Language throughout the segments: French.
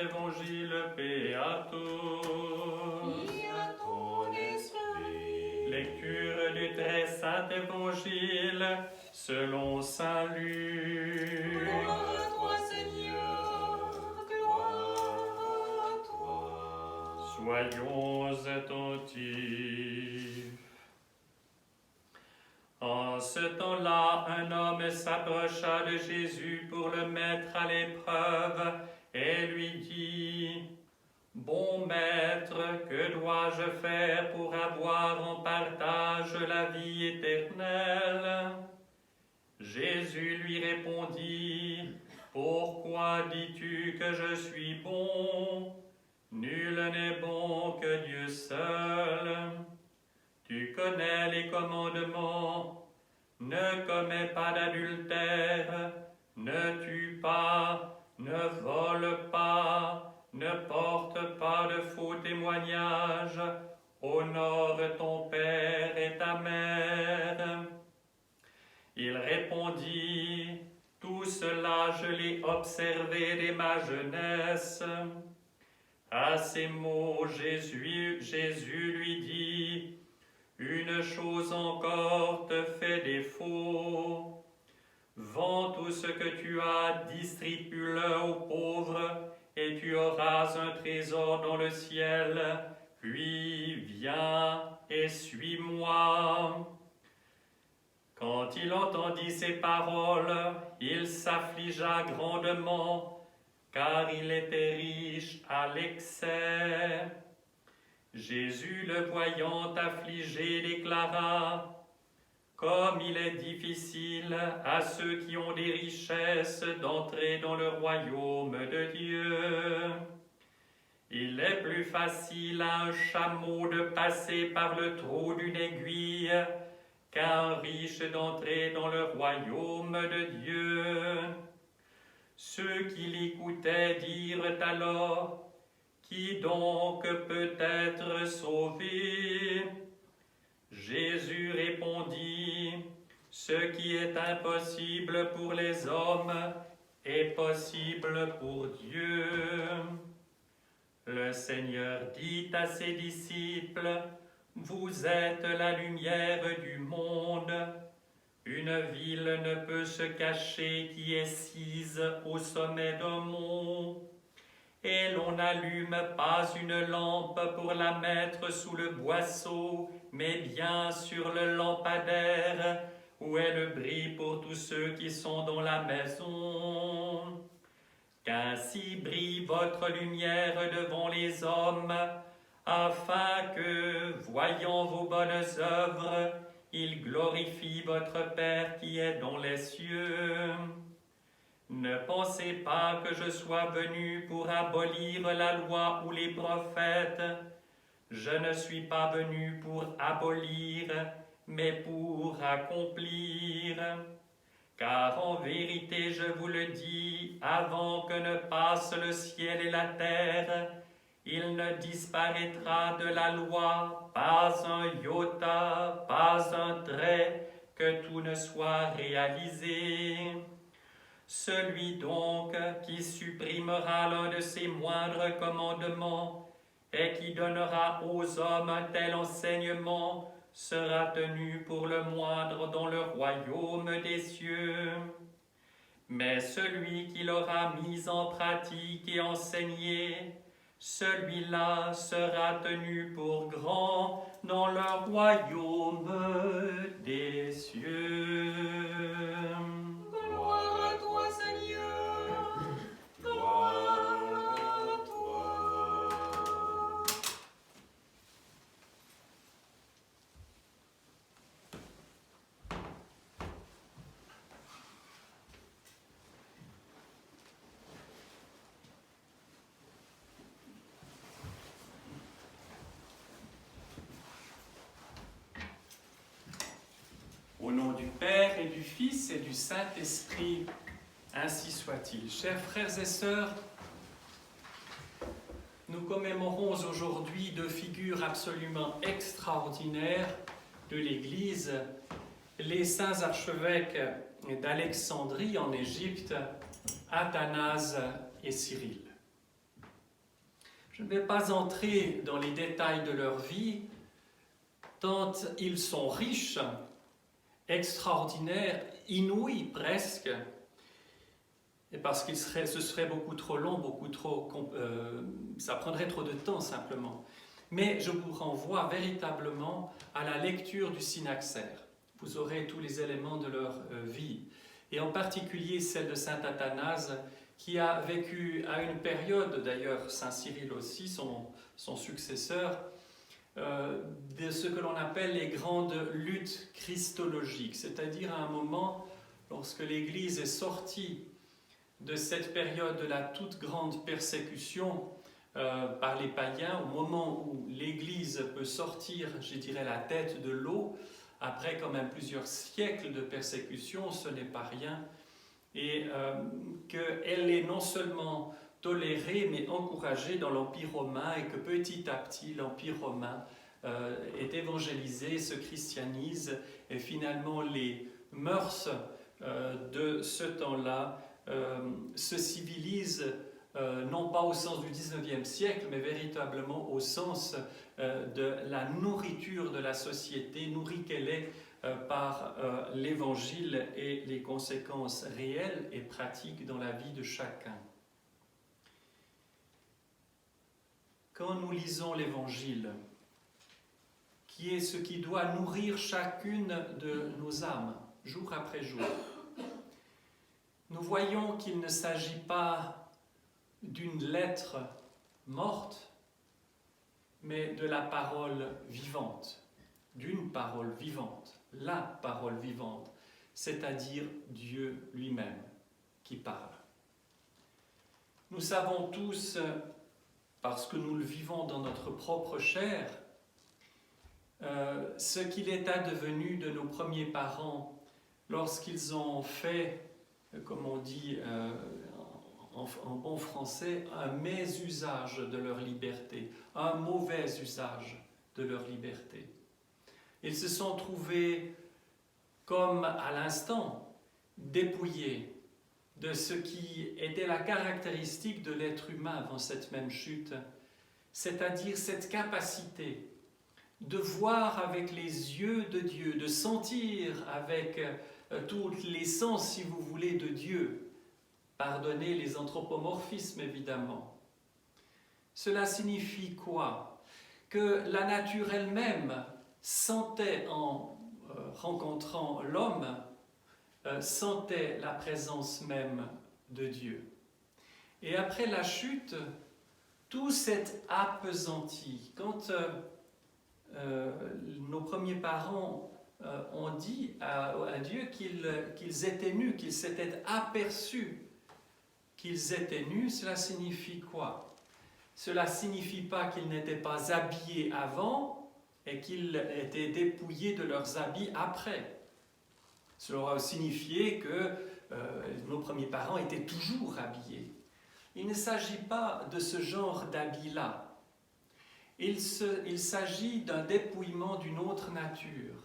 Évangile, paix à tous. Et à ton esprit. Lecture du très saint Évangile selon saint Luc. Gloire à toi, Seigneur, gloire à toi. Soyons attentifs. En ce temps-là, un homme s'approcha de Jésus pour le mettre à l'épreuve et lui dit: « Bon maître, que dois-je faire pour avoir en partage la vie éternelle ?» Jésus lui répondit: « Pourquoi dis-tu que je suis bon? Nul n'est bon que Dieu seul. Tu connais les commandements. Ne commets pas d'adultère, ne tue pas, ne vole pas, ne porte pas de faux témoignages, honore ton père et ta mère. » Il répondit: « Tout cela je l'ai observé dès ma jeunesse. » À ces mots, Jésus lui dit: « Une chose encore te fait défaut. Vends tout ce que tu as, distribue-le aux pauvres, et tu auras un trésor dans le ciel. Puis viens et suis-moi. » Quand il entendit ces paroles, il s'affligea grandement, car il était riche à l'excès. Jésus, le voyant affligé, déclara: « Comme il est difficile à ceux qui ont des richesses d'entrer dans le royaume de Dieu. Il est plus facile à un chameau de passer par le trou d'une aiguille qu'à un riche d'entrer dans le royaume de Dieu. » Ceux qui l'écoutaient dirent alors: « Qui donc peut être sauvé ?» Jésus répondit: « Ce qui est impossible pour les hommes est possible pour Dieu. » Le Seigneur dit à ses disciples: « Vous êtes la lumière du monde. Une ville ne peut se cacher qui est sise au sommet d'un mont. Et l'on n'allume pas une lampe pour la mettre sous le boisseau, mais bien sur le lampadaire, où elle brille pour tous ceux qui sont dans la maison. Qu'ainsi brille votre lumière devant les hommes, afin que, voyant vos bonnes œuvres, ils glorifient votre Père qui est dans les cieux. Ne pensez pas que je sois venu pour abolir la loi ou les prophètes. Je ne suis pas venu pour abolir, mais pour accomplir. Car en vérité, je vous le dis, avant que ne passe le ciel et la terre, il ne disparaîtra de la loi pas un iota, pas un trait, que tout ne soit réalisé. Celui donc qui supprimera l'un de ces moindres commandements et qui donnera aux hommes un tel enseignement sera tenu pour le moindre dans le royaume des cieux. Mais celui qui l'aura mis en pratique et enseigné, celui-là sera tenu pour grand dans le royaume des cieux. » Gloire à toi, Seigneur, gloire à toi. Au nom du Père et du Fils et du Saint-Esprit, ainsi soit-il. Chers frères et sœurs, nous commémorons aujourd'hui deux figures absolument extraordinaires de l'Église, les saints archevêques d'Alexandrie en Égypte, Athanase et Cyrille. Je ne vais pas entrer dans les détails de leur vie, tant ils sont riches, extraordinaires, inouïs presque, et parce que ce serait beaucoup trop long, ça prendrait trop de temps simplement. Mais je vous renvoie véritablement à la lecture du Synaxaire. Vous aurez tous les éléments de leur vie, et en particulier celle de saint Athanase, qui a vécu à une période, d'ailleurs saint Cyril aussi, son successeur, de ce que l'on appelle les grandes luttes christologiques, c'est-à-dire à un moment lorsque l'Église est sortie de cette période de la toute grande persécution par les païens, au moment où l'Église peut sortir, je dirais, la tête de l'eau, après quand même plusieurs siècles de persécution, ce n'est pas rien, et qu'elle est non seulement tolérée, mais encouragée dans l'Empire romain, et que petit à petit, l'Empire romain est évangélisé, se christianise, et finalement les mœurs de ce temps-là se civilisent, non pas au sens du 19e siècle, mais véritablement au sens de la nourriture de la société, nourrie qu'elle est par l'Évangile et les conséquences réelles et pratiques dans la vie de chacun. Quand nous lisons l'Évangile, qui est ce qui doit nourrir chacune de nos âmes, jour après jour, nous voyons qu'il ne s'agit pas d'une lettre morte, mais de la parole vivante, d'une parole vivante, la parole vivante, c'est-à-dire Dieu lui-même qui parle. Nous savons tous, parce que nous le vivons dans notre propre chair, ce qu'il est advenu de nos premiers parents lorsqu'ils ont fait, comme on dit en bon français, un mésusage de leur liberté, un mauvais usage de leur liberté. Ils se sont trouvés, comme à l'instant, dépouillés de ce qui était la caractéristique de l'être humain avant cette même chute, c'est-à-dire cette capacité de voir avec les yeux de Dieu, de sentir avec tous les sens, si vous voulez, de Dieu. Pardonnez les anthropomorphismes, évidemment. Cela signifie quoi? Que la nature elle-même sentait, en rencontrant l'homme, sentait la présence même de Dieu. Et après la chute, tout s'est appesanti. Quand nos premiers parents ont dit à Dieu qu'ils étaient nus, qu'ils s'étaient aperçus qu'ils étaient nus, cela signifie quoi? Cela ne signifie pas qu'ils n'étaient pas habillés avant et qu'ils étaient dépouillés de leurs habits après. Cela aura signifié que nos premiers parents étaient toujours habillés. Il ne s'agit pas de ce genre d'habit-là. Il s'agit d'un dépouillement d'une autre nature.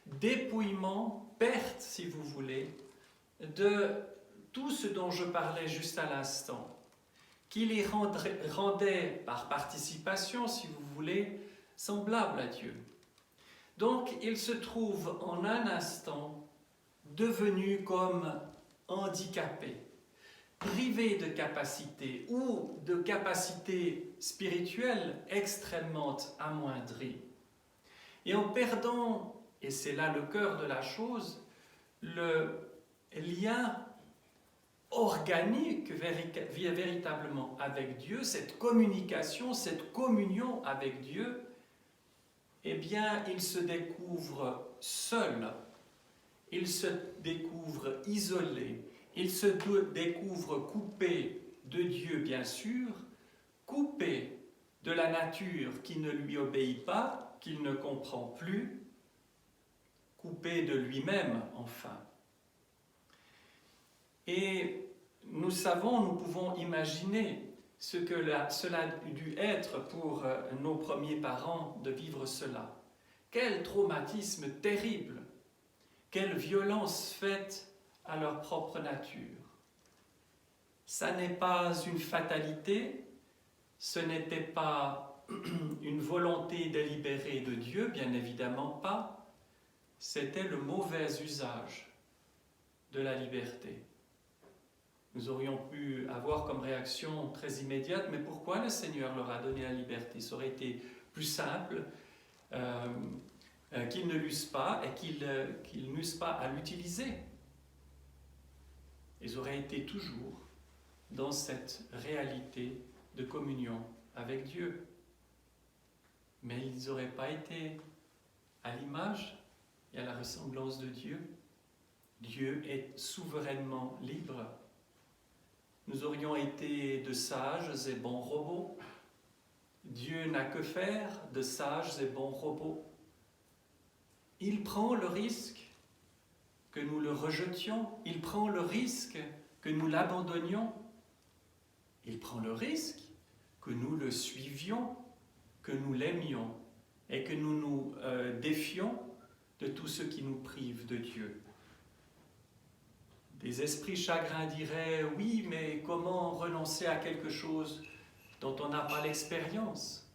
Dépouillement, perte, si vous voulez, de tout ce dont je parlais juste à l'instant, qui les rendait, par participation, si vous voulez, semblables à Dieu. Donc, ils se trouvent en un instant devenus comme handicapés, privés de capacités ou de capacités spirituelles extrêmement amoindries. Et en perdant, et c'est là le cœur de la chose, le lien organique véritablement avec Dieu, cette communication, cette communion avec Dieu, eh bien, ils se découvrent seuls, ils se découvrent isolés, ils se découvrent coupés de Dieu, bien sûr, coupés de la nature qui ne lui obéit pas, qu'il ne comprend plus, coupés de lui-même, enfin. Et nous pouvons imaginer ce que cela a dû être pour nos premiers parents de vivre cela. Quel traumatisme terrible, quelle violence faite à leur propre nature. Ça n'est pas une fatalité, ce n'était pas une volonté délibérée de Dieu, bien évidemment pas, c'était le mauvais usage de la liberté. Nous aurions pu avoir comme réaction très immédiate, mais pourquoi le Seigneur leur a donné la liberté? Ça aurait été plus simple qu'ils ne l'eussent pas et qu'ils n'eussent pas à l'utiliser. Ils auraient été toujours dans cette réalité de communion avec Dieu. Mais ils n'auraient pas été à l'image et à la ressemblance de Dieu. Dieu est souverainement libre. Nous aurions été de sages et bons robots. Dieu n'a que faire de sages et bons robots. Il prend le risque que nous le rejetions. Il prend le risque que nous l'abandonnions. Il prend le risque que nous le suivions, que nous l'aimions et que nous nous défions de tout ce qui nous prive de Dieu. Des esprits chagrins diraient « Oui, mais comment renoncer à quelque chose dont on n'a pas l'expérience ?»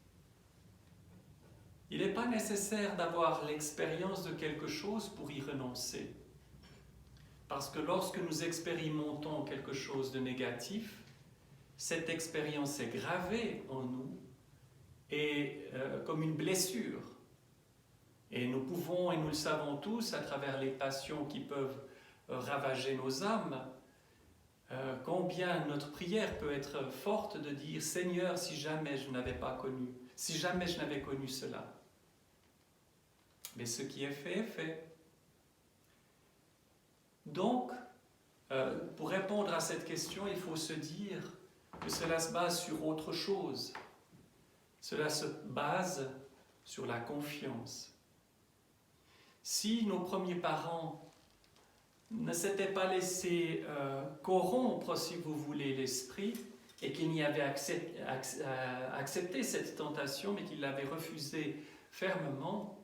Il n'est pas nécessaire d'avoir l'expérience de quelque chose pour y renoncer. Parce que lorsque nous expérimentons quelque chose de négatif, cette expérience est gravée en nous et comme une blessure. Et nous pouvons, et nous le savons tous, à travers les passions qui peuvent ravager nos âmes, combien notre prière peut être forte de dire « Seigneur, si jamais je n'avais pas connu, si jamais je n'avais connu cela. » Mais ce qui est fait, est fait. Donc, pour répondre à cette question, il faut se dire que cela se base sur autre chose. Cela se base sur la confiance. Si nos premiers parents ne s'étaient pas laissés corrompre, si vous voulez, l'esprit, et qu'ils n'y avaient accepté cette tentation, mais qu'ils l'avaient refusée fermement,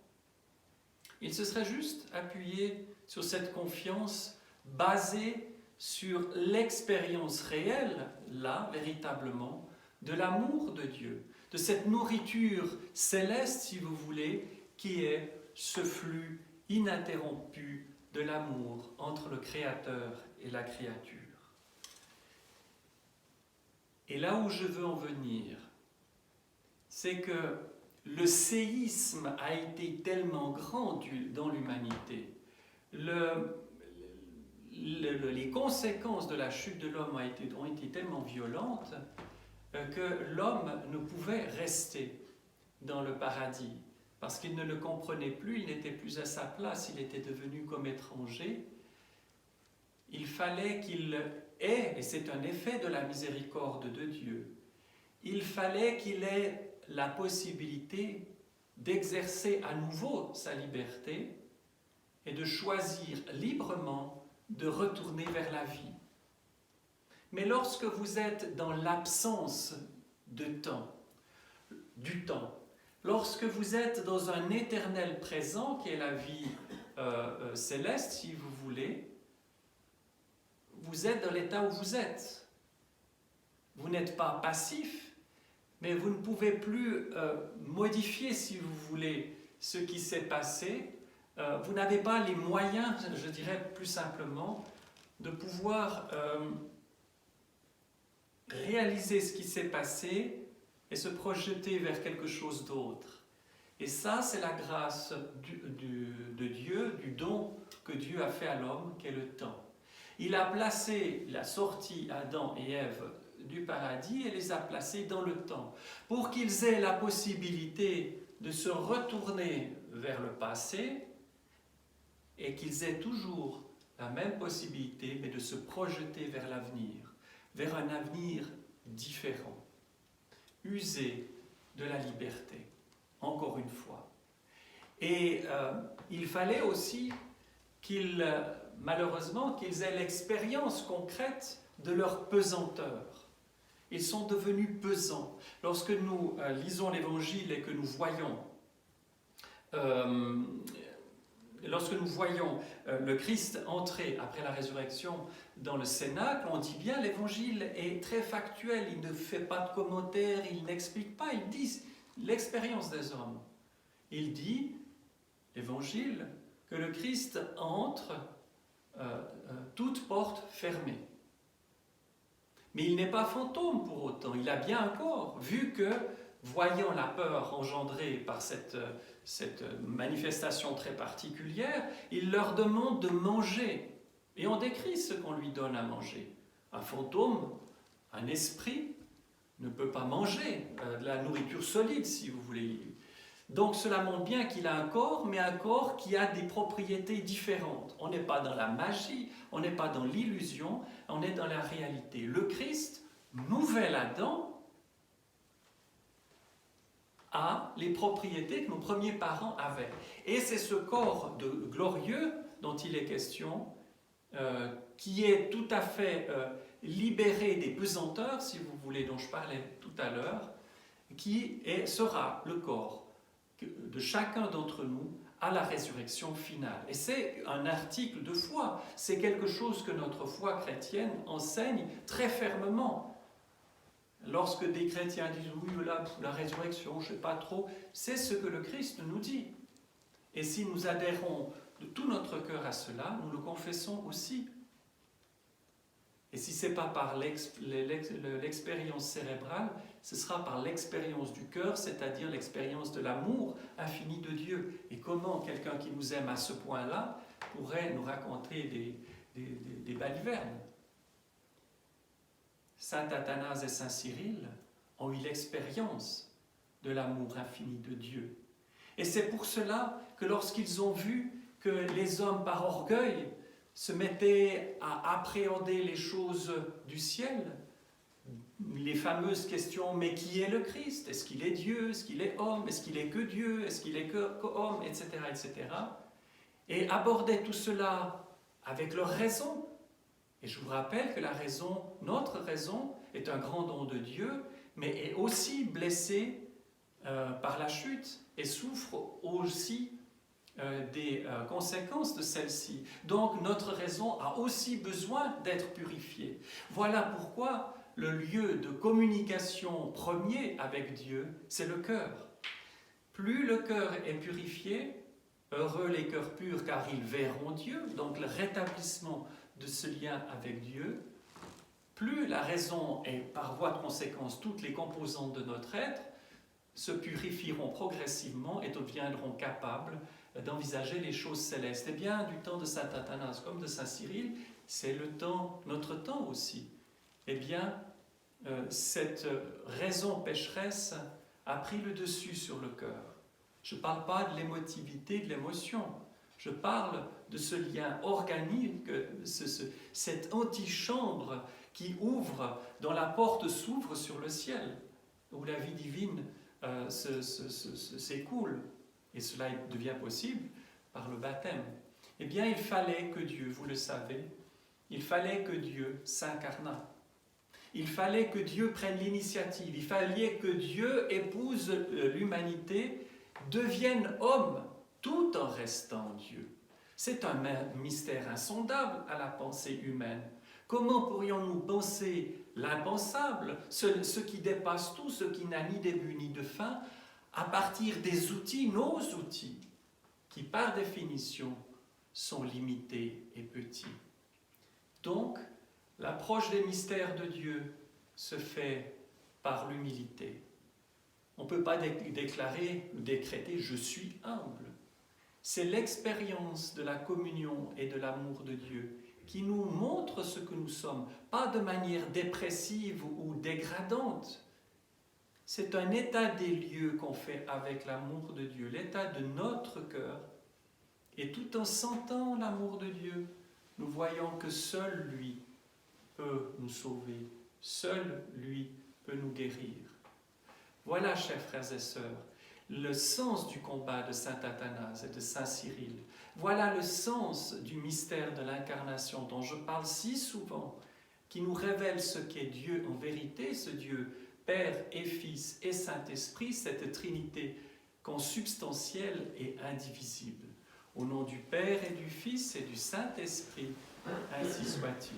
ils se seraient juste appuyés sur cette confiance basée sur l'expérience réelle, là, véritablement, de l'amour de Dieu, de cette nourriture céleste, si vous voulez, qui est ce flux ininterrompu de l'amour entre le Créateur et la créature. Et là où je veux en venir, c'est que le séisme a été tellement grand dans l'humanité, les conséquences de la chute de l'homme ont été tellement violentes que l'homme ne pouvait rester dans le paradis parce qu'il ne le comprenait plus, il n'était plus à sa place, il était devenu comme étranger. Il fallait qu'il ait, et c'est un effet de la miséricorde de Dieu, il fallait qu'il ait la possibilité d'exercer à nouveau sa liberté et de choisir librement de retourner vers la vie. Mais lorsque vous êtes dans l'absence de temps, du temps, lorsque vous êtes dans un éternel présent qui est la vie céleste, si vous voulez, vous êtes dans l'état où vous êtes. Vous n'êtes pas passif, mais vous ne pouvez plus modifier, si vous voulez, ce qui s'est passé. Vous n'avez pas les moyens, je dirais plus simplement, de pouvoir réaliser ce qui s'est passé et se projeter vers quelque chose d'autre. Et ça, c'est la grâce de Dieu, du don que Dieu a fait à l'homme, qui est le temps. Il a sorti Adam et Ève du paradis et les a placés dans le temps, pour qu'ils aient la possibilité de se retourner vers le passé et qu'ils aient toujours la même possibilité, mais de se projeter vers l'avenir, vers un avenir différent, usé de la liberté, encore une fois. Et il fallait aussi malheureusement, qu'ils aient l'expérience concrète de leur pesanteur. Ils sont devenus pesants. Lorsque nous lisons l'Évangile et que nous voyons lorsque nous voyons le Christ entrer après la résurrection dans le cénacle, on dit bien l'évangile est très factuel, il ne fait pas de commentaires, il n'explique pas, il dit l'expérience des hommes. Il dit, l'évangile, que le Christ entre toute porte fermée. Mais il n'est pas fantôme pour autant, il a bien un corps, vu que, voyant la peur engendrée par cette manifestation très particulière, il leur demande de manger. Et on décrit ce qu'on lui donne à manger. Un fantôme, un esprit, ne peut pas manger de la nourriture solide, si vous voulez. Donc cela montre bien qu'il a un corps, mais un corps qui a des propriétés différentes. On n'est pas dans la magie, on n'est pas dans l'illusion, on est dans la réalité. Le Christ, nouvel Adam, a les propriétés que nos premiers parents avaient. Et c'est ce corps glorieux dont il est question, qui est tout à fait libéré des pesanteurs, si vous voulez, dont je parlais tout à l'heure, sera le corps de chacun d'entre nous à la résurrection finale. Et c'est un article de foi, c'est quelque chose que notre foi chrétienne enseigne très fermement. Lorsque des chrétiens disent « oui, la résurrection, je ne sais pas trop », c'est ce que le Christ nous dit. Et si nous adhérons de tout notre cœur à cela, nous le confessons aussi. Et si ce n'est pas par l'expérience cérébrale, ce sera par l'expérience du cœur, c'est-à-dire l'expérience de l'amour infini de Dieu. Et comment quelqu'un qui nous aime à ce point-là pourrait nous raconter des balivernes? Saint Athanase et Saint Cyril ont eu l'expérience de l'amour infini de Dieu. Et c'est pour cela que lorsqu'ils ont vu que les hommes, par orgueil, se mettaient à appréhender les choses du ciel, les fameuses questions « mais qui est le Christ? Est-ce qu'il est Dieu? Est-ce qu'il est homme? Est-ce qu'il est que Dieu? Est-ce qu'il est que homme? » etc., etc. Et abordaient tout cela avec leur raison. Et je vous rappelle que la raison, notre raison, est un grand don de Dieu, mais est aussi blessée par la chute et souffre aussi des conséquences de celle-ci. Donc notre raison a aussi besoin d'être purifiée. Voilà pourquoi le lieu de communication premier avec Dieu, c'est le cœur. Plus le cœur est purifié, heureux les cœurs purs car ils verront Dieu, donc le rétablissement de ce lien avec Dieu, plus la raison et par voie de conséquence toutes les composantes de notre être se purifieront progressivement et deviendront capables d'envisager les choses célestes. Eh bien, du temps de saint Athanase comme de saint Cyril, c'est notre temps aussi. Eh bien, cette raison pécheresse a pris le dessus sur le cœur. Je ne parle pas de l'émotivité, de l'émotion. Je parle de ce lien organique, cette antichambre qui ouvre, dont la porte s'ouvre sur le ciel, où la vie divine s'écoule. Et cela devient possible par le baptême. Eh bien, il fallait que Dieu, vous le savez, il fallait que Dieu s'incarnât. Il fallait que Dieu prenne l'initiative. Il fallait que Dieu épouse l'humanité, devienne homme, tout en restant Dieu. C'est un mystère insondable à la pensée humaine. Comment pourrions-nous penser l'impensable, ce qui dépasse tout, ce qui n'a ni début ni de fin, à partir des outils, nos outils, qui par définition sont limités et petits. Donc, l'approche des mystères de Dieu se fait par l'humilité. On ne peut pas déclarer ou décréter « je suis humble ». C'est l'expérience de la communion et de l'amour de Dieu qui nous montre ce que nous sommes, pas de manière dépressive ou dégradante. C'est un état des lieux qu'on fait avec l'amour de Dieu, l'état de notre cœur. Et tout en sentant l'amour de Dieu, nous voyons que seul lui peut nous sauver, seul lui peut nous guérir. Voilà, chers frères et sœurs, le sens du combat de saint Athanase et de saint Cyril. Voilà le sens du mystère de l'incarnation dont je parle si souvent, qui nous révèle ce qu'est Dieu en vérité, ce Dieu Père et Fils et Saint-Esprit, cette Trinité consubstantielle et indivisible. Au nom du Père et du Fils et du Saint-Esprit, ainsi soit-il.